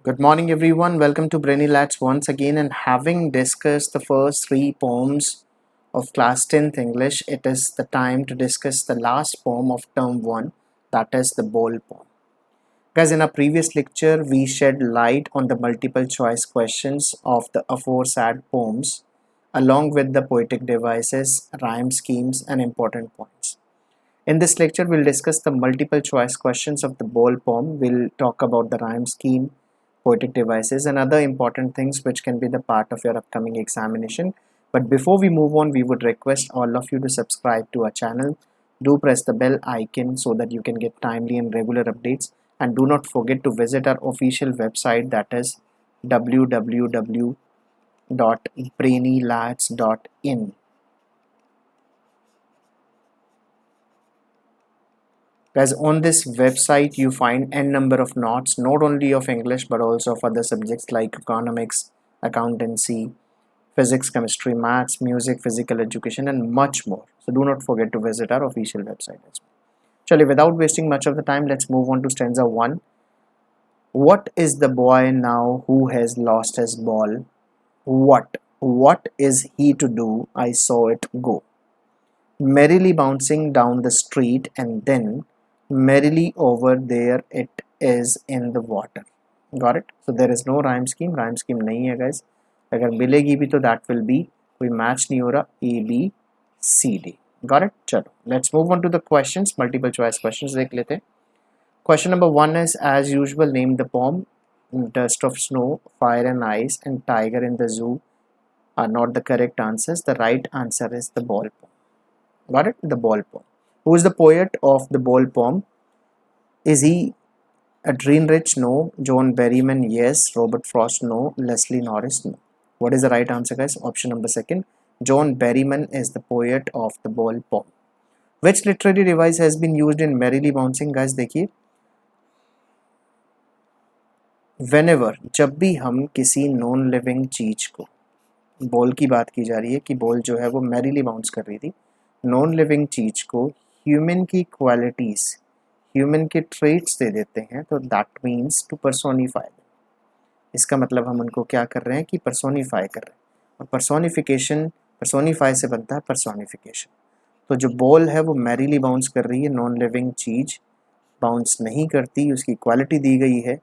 Good morning, everyone. Welcome to Brainy Lads once again. And having discussed the first three poems of class 10th English, it is the time to discuss the last poem of term 1, that is the Bol poem. Guys, in our previous lecture, we shed light on the multiple choice questions of the aforesaid poems, along with the poetic devices, rhyme schemes, and important points. In this lecture, we'll discuss the multiple choice questions of the Bol poem. We'll talk about the rhyme scheme, poetic devices, and other important things which can be the part of your upcoming examination. But before we move on, we would request all of you to subscribe to our channel. Do press the bell icon so that you can get timely and regular updates. And do not forget to visit our official website, that is www.brainylads.in. Guys, on this website you find n number of notes, not only of English but also of other subjects like economics, accountancy, physics, chemistry, maths, music, physical education, and much more. So do not forget to visit our official website as well. Chali, without wasting much of the time, let's move on to stanza 1. What is the boy now who has lost his ball? What is he to do? I saw it go. Merrily bouncing down the street, and then merrily over there it is in the water. Got it? So there is no rhyme scheme. Rhyme scheme नहीं है guys. अगर मिलेगी भी तो that will be, कोई match नहीं हो रहा, A B C D. Got it? चलो, let's move on to the questions. Multiple choice questions देख लेते हैं. Question number 1 is, as usual, name the poem. Dust of snow, fire and ice, and tiger in the zoo are not the correct answers. The right answer is the ball poem. Got it? The Bol poem. Who is the poet of the Bol poem? Is he Adrian Rich? No. John Berryman? Yes. Robert Frost? No. Leslie Norris? No. What is the right answer, guys? Option number 2. John Berryman is the poet of the Bol poem. Which literary device has been used in Merrily Bouncing? Guys, देखिए, whenever, जब भी हम किसी non living चीज को, ball की बात की जा रही है कि बॉल जो है वो मैरीली बाउंस कर रही थी, नॉन लिविंग चीज को ह्यूमन की क्वालिटीज, ह्यूमन के ट्रेट्स दे देते हैं, तो दैट मीन्स टू पर्सोनिफाई. इसका मतलब हम उनको क्या कर रहे हैं कि पर्सोनिफाई कर रहे हैं. और पर्सोनिफिकेशन, पर्सोनिफाई से बनता है पर्सोनिफिकेशन. तो जो बॉल है वो मैरीली बाउंस कर रही है, नॉन लिविंग चीज बाउंस नहीं करती, उसकी क्वालिटी दी गई है,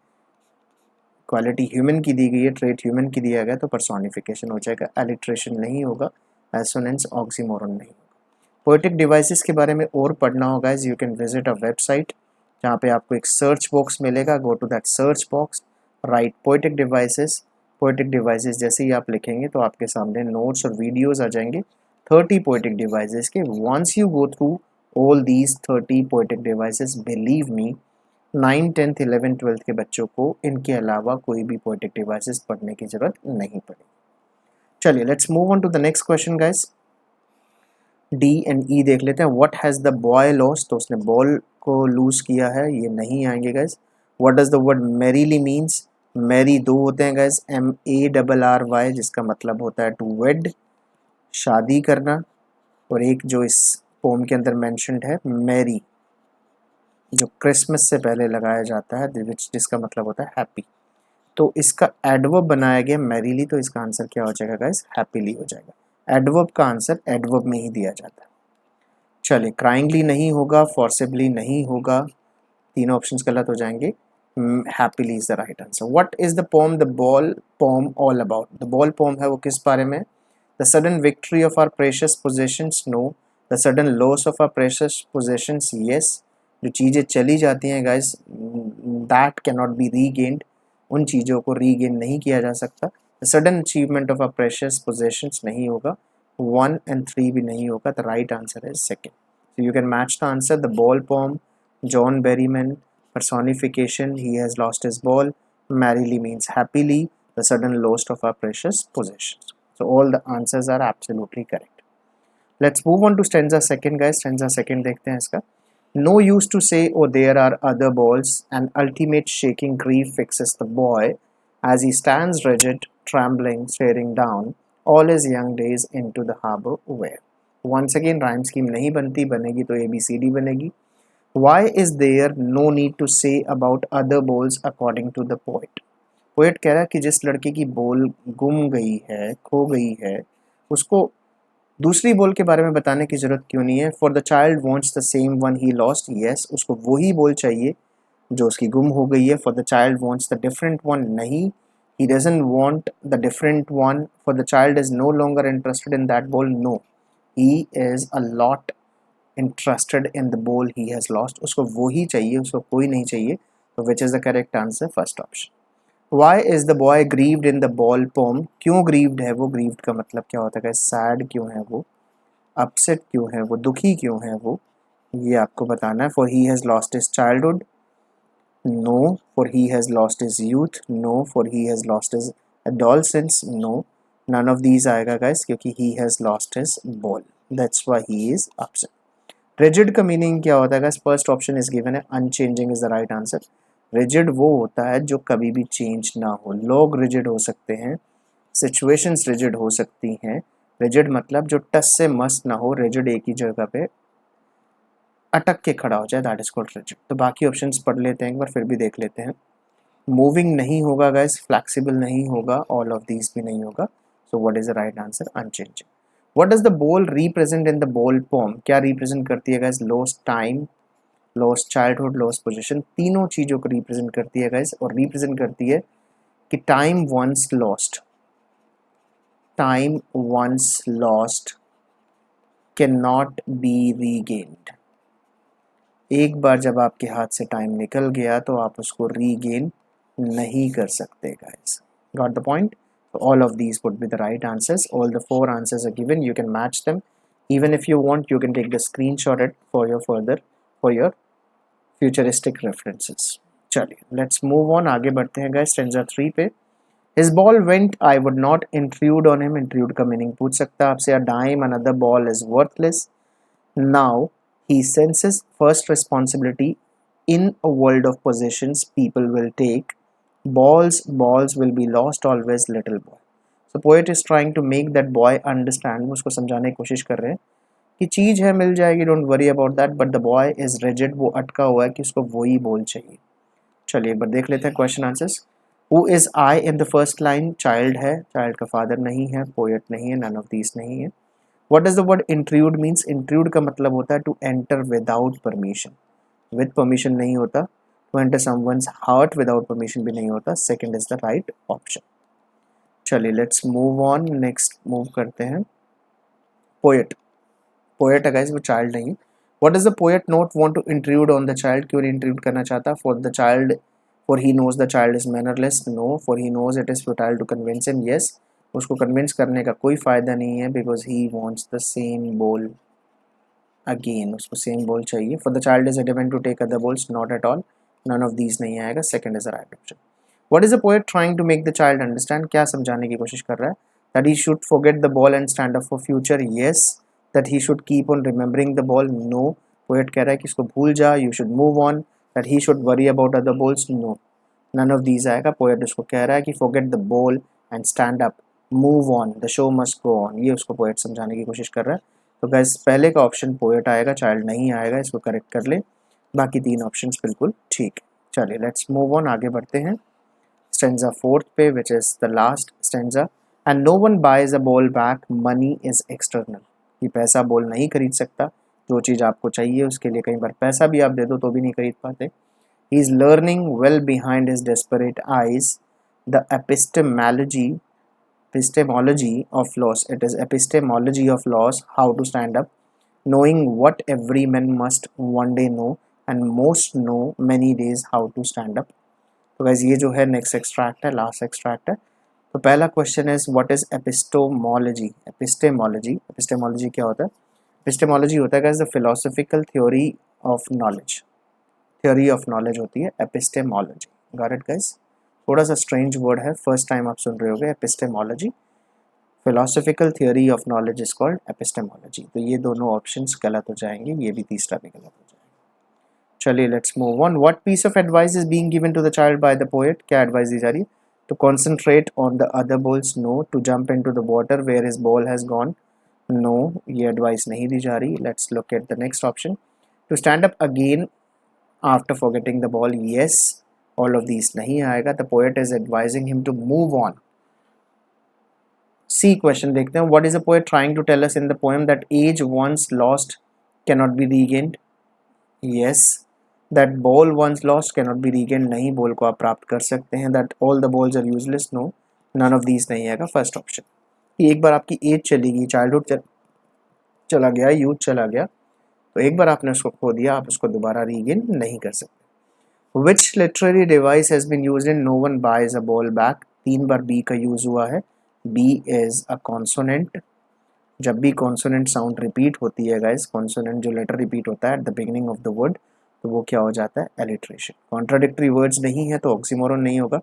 क्वालिटी ह्यूमन की दी गई है, ट्रेट ह्यूमन की दिया गया, तो पर्सोनिफिकेशन हो जाएगा. एलिट्रेशन नहीं होगा, एसोनेंस, ऑक्सीमोरन नहीं. पोएटिक डिवाइसेस के बारे में और पढ़ना होगा, you can visit a website जहाँ पे आपको एक सर्च बॉक्स मिलेगा. Go to that search box, write poetic devices. Poetic devices जैसे ही आप लिखेंगे तो आपके सामने नोट्स और वीडियोस आ जाएंगे 30 पोएटिक डिवाइसेस के. Once you go through all these 30 poetic devices, believe me, 9, 10th, 11th, 12th के बच्चों को इनके अलावा कोई भी पोएटिक डिवाइसेस पढ़ने की जरूरत नहीं पड़ेगी. चलिए, let's move on to the next question guys. D and E देख लेते हैं. What has the boy lost? तो उसने बॉल को लूज किया है, ये नहीं आएंगे guys. What does the word merrily means? Merry दो होते हैं गाइस, MARRY, जिसका मतलब होता है टू वेड, शादी करना. और एक जो इस पोम के अंदर मेंशन्ड है, मैरी, जो क्रिसमस से पहले लगाया जाता है, जिसका मतलब होता है हैप्पी. तो इसका एडवर्ब बनाया गया मैरीली, तो इसका आंसर क्या हो जाएगा गाइस? हैप्पीली हो जाएगा. एडवर्ब का आंसर एडवर्ब में ही दिया जाता है. चलिए, क्राइंगली नहीं होगा, फोर्सिबली नहीं होगा, तीनों ऑप्शंस गलत हो जाएंगे. Happily is the right answer. What is the poem the ball poem all about? The ball poem है वो किस बारे में? The sudden victory of our precious possessions? No. The sudden loss of our precious possessions? Yes. जो चीज़ें चली जाती हैं guys, that can not be regained, उन चीज़ों को रीगेन नहीं किया जा सकता. Sudden achievement of a precious possessions नहीं होगा. 1 and 3 भी नहीं होगा. The right answer is second. So you can match the answer. The ball poem, John Berryman. Personification, he has lost his ball. Merrily means happily, the sudden loss of our precious possessions. So all the answers are absolutely correct. Let's move on to stanza second guys. Stanza second देखते हैं इसका. No use to say, oh there are other balls. An ultimate shaking grief fixes the boy as he stands rigid, trembling, staring down all his young days into the harbor where. Once again rhyme scheme नहीं बनती, बनेगी तो ABCD बनेगी. Why is there no need to say about other balls according to the poet? Poet कह रहा है कि जिस लड़के की बॉल गुम गई है, खो गई है, उसको दूसरी बॉल के बारे में बताने की जरूरत क्यों नहीं है। For the child wants the same one he lost, yes उसको वही बॉल चाहिए जो उसकी गुम हो गई है। For the child wants the different one, नहीं, he doesn't want the different one. For the child is no longer interested in that ball, no, he is a lot interested in the ball he has lost. उसको वो ही चाहिए, उसको कोई नहीं चाहिए। तो which is the correct answer? First option. Why is the boy grieved in the ball poem? क्यों grieved है वो? grieved का मतलब क्या होता है? sad क्यों है वो? upset क्यों है वो? दुखी क्यों है वो? ये आपको बताना है। For he has lost his childhood, no. For he has lost his youth, no. For he has lost his adolescence, no. None of these आएगा guys, क्योंकि he has lost his ball, that's why he is upset. Rigid का meaning क्या होता है guys? First option is given है, unchanging is the right answer. Rigid वो होता है जो कभी भी चेंज ना हो। लोग रिजिड हो सकते हैं, सिचुएशंस रिजिड हो सकती हैं। रिजिड मतलब जो टस से मस ना हो, रिजिड एक ही जगह पे अटक के खड़ा हो जाए, दैट इज कॉल्ड रिजिड। तो बाकी ऑप्शंस पढ़ लेते हैं एक बार, फिर भी देख लेते हैं। मूविंग नहीं होगा गाइस, फ्लेक्सिबल नहीं होगा, ऑल ऑफ दीज भी नहीं होगा। So what is the right answer? Unchanging. What does the ball represent in the ball poem? क्या रिप्रेजेंट करती है guys? Lost time, lost childhood, lost position, तीनों चीज़ों को रिप्रेजेंट करती है गाइस। और रिप्रेजेंट करती है कि time once lost, time once lost can not be regained. एक बार जब आपके हाथ से टाइम निकल गया तो आप उसको रीगेन नहीं कर सकते guys. Got the point? All of these would be the right answers. All the four answers are given, you can match them. Even if you want, you can take the screenshot it for your further, for your futuristic references. चलिए let's move on, आगे बढ़ते हैं guys stanza 3 पे। His ball went, I would not intrude on him. Intrude का meaning पूछ सकता है आपसे। A dime, another ball is worthless. Now he senses first responsibility. In a world of possessions, people will take balls will be lost always, little boy. So poet is trying to make that boy understand, उसको समझाने की कोशिश कर रहे हैं कि चीज़ है, मिल जाएगी, don't worry about that, but the boy is rigid, वो अटका हुआ है कि उसको वही बोल चाहिए। चलिए एक बार देख लेते हैं question answers. Who is I in the first line? Child है, चाइल्ड का फादर नहीं है, पोएट नहीं है, नन ऑफ दीज नहीं है। What does the word intrude means? Intrude का मतलब होता है to enter without permission, with permission नहीं होता। To enter someone's heart without permission भी नहीं होता। Second is the right option. चलिए let's move on, next move करते हैं। पोएट, पोएट है गाइस, वो चाइल्ड नहीं। What does the poet not want to intrude on the child? क्यों नहीं इंट्रूड करना चाहता? For the child, for he knows the child is mannerless, no. For he knows it is futile to convince him, yes उसको convince करने का कोई फायदा नहीं है, because he wants the same ball again, उसको सेम बॉल चाहिए। For the child is adamant to take other balls, not at all, none of these नहीं आएगा। Second is the right option. What is the poet trying to make the child understand? क्या समझाने की कोशिश कर रहा है? That he should forget the ball and stand up for future, yes. That he should keep on remembering the ball, no. Poet कह रहा है कि इसको भूल जा, you should move on. That he should worry about other balls, no, none of these आएगा। Poet उसको कह रहा है कि forget the ball and stand up, move on, the show must go on, ये उसको पोएट समझाने की कोशिश कर रहा है। तो गैस पहले का ऑप्शन पोएट आएगा, चाइल्ड नहीं आएगा, इसको करेक्ट कर ले। बाकी तीन ऑप्शंस बिल्कुल ठीक। चलिए लेट्स मूव ऑन, आगे बढ़ते हैं स्टेंजा 4 पे, which is the last stanza. And no one buys a ball back, money is external. ये पैसा बॉल नहीं खरीद सकता, जो चीज़ आपको चाहिए उसके लिए कई बार पैसा भी आप दे दो तो भी नहीं खरीद पाते। He is learning well behind his desperate eyes, the epistemology of loss, it is epistemology of loss, how to stand up, knowing what every man must one day know, and most know many days how to stand up। तो वैसे ये जो है next extract है, last extract है। तो पहला question is what is epistemology? Epistemology, epistemology क्या होता है? एपिस्टेमोलॉजी होता है the philosophical theory of knowledge, theory of knowledge होती है एपिस्टेमोलॉजी। Got it guys? थोड़ा सा स्ट्रेंज वर्ड है, फर्स्ट टाइम आप सुन रहे होगे epistemology. Philosophical theory of knowledge is called epistemology. तो ये दोनों ऑप्शंस गलत हो जाएंगे, ये भी तीसरा भी गलत हो जाएगा। चलिए let's move on. What piece of advice is being given to the child by the poet? क्या एडवाइस दी जा रही है? To concentrate on the other balls, no. To jump into the water where his ball has gone, no, ये advice नहीं दी जा रही। Let's look at the next option. To stand up again after forgetting the ball, yes, all of these नहीं आएगा. The poet is advising him to move on. C question देखते हैं. What is the poet trying to tell us in the poem? That age once lost can not be regained. Yes. That ball once lost can not be regained. नहीं, ball को आप प्राप्त कर सकते हैं. That all the balls are useless. No, none of these नहीं आएगा. First option. एक बार आपकी एज चली गई, चाइल्डहुड चला गया, यूथ चला गया, तो एक बार आपने उसको खो दिया, आप उसको दोबारा रीगेन नहीं कर सकते. Which literary device has been used in No One Buys a Ball Back? 3 बार बी का यूज हुआ है. B is a consonant. जब भी कॉन्सोनेंट साउंड रिपीट होती है गाइस, कॉन्सोनेंट जो लेटर रिपीट होता है at the beginning of the word, तो वो क्या हो जाता है? एलिट्रेशन. कॉन्ट्राडिक्टरी वर्ड्स नहीं है तो ऑक्सीमोरन नहीं होगा.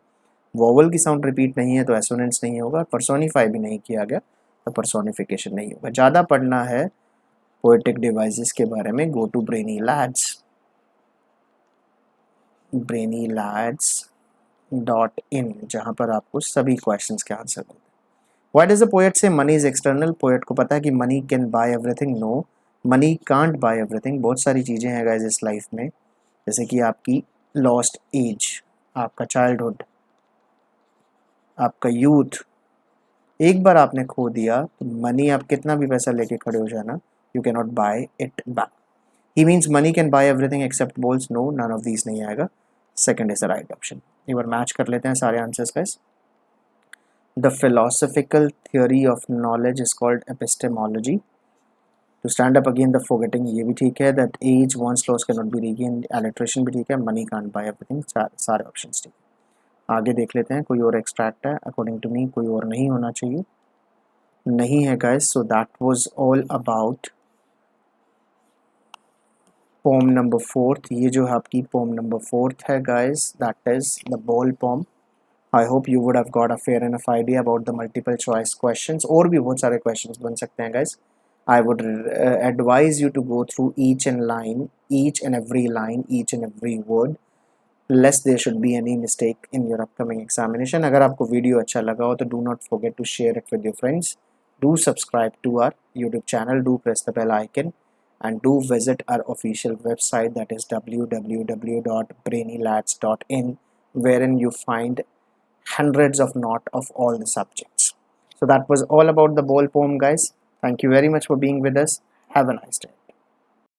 वोवल की साउंड रिपीट नहीं है तो एसोनेंट्स नहीं होगा. पर्सोनिफाई भी नहीं किया गया तो पर्सोनिफिकेशन नहीं होगा. ज़्यादा पढ़ना है पोएटिक डिवाइसेस के बारे में, गो टू brainylabs.in, जहाँ पर आपको सभी क्वेश्चंस के आंसर होते हैं. Why does the poet say money is external? Poet को पता है कि money can buy everything. No, money can't buy everything. बहुत सारी चीज़ें हैं गाइस इस लाइफ में, जैसे कि आपकी लॉस्ट एज, आपका चाइल्डहुड, आपका यूथ. एक बार आपने खो दिया तो मनी, आप कितना भी पैसा लेके खड़े हो जाना, you can not buy it back. He means money can buy everything except balls. No, none of these नहीं आएगा. Second is the right option. एक बार मैच कर लेते हैं सारे answers guys. The philosophical theory of knowledge is called epistemology. To stand up again the forgetting, ये भी ठीक है. That age once lost can not be regained, alliteration भी ठीक है. मनी कांट बाय एवरीथिंग, सारे ऑप्शन ठीक है. आगे देख लेते हैं. कोई और एक्सट्रैक्ट है? अकॉर्डिंग टू मी कोई और नहीं होना चाहिए. नहीं है guys. So that was all about poem number 4. ये जो है आपकी पोम नंबर 4 है guys, that is the ball poem. I hope you would have got a fair enough idea about the multiple choice questions. और भी बहुत सारे questions बन सकते हैं guys. I would advise you to go through each and every line, each and every word, lest there should be any mistake in your upcoming examination. अगर आपको video अच्छा लगा हो तो do not forget to share it with your friends. Do subscribe to our YouTube channel. Do press the bell icon and do visit our official website, that is www.brainylabs.in, wherein you find hundreds of notes of all the subjects. So that was all about the ball poem guys. Thank you very much for being with us. Have a nice day.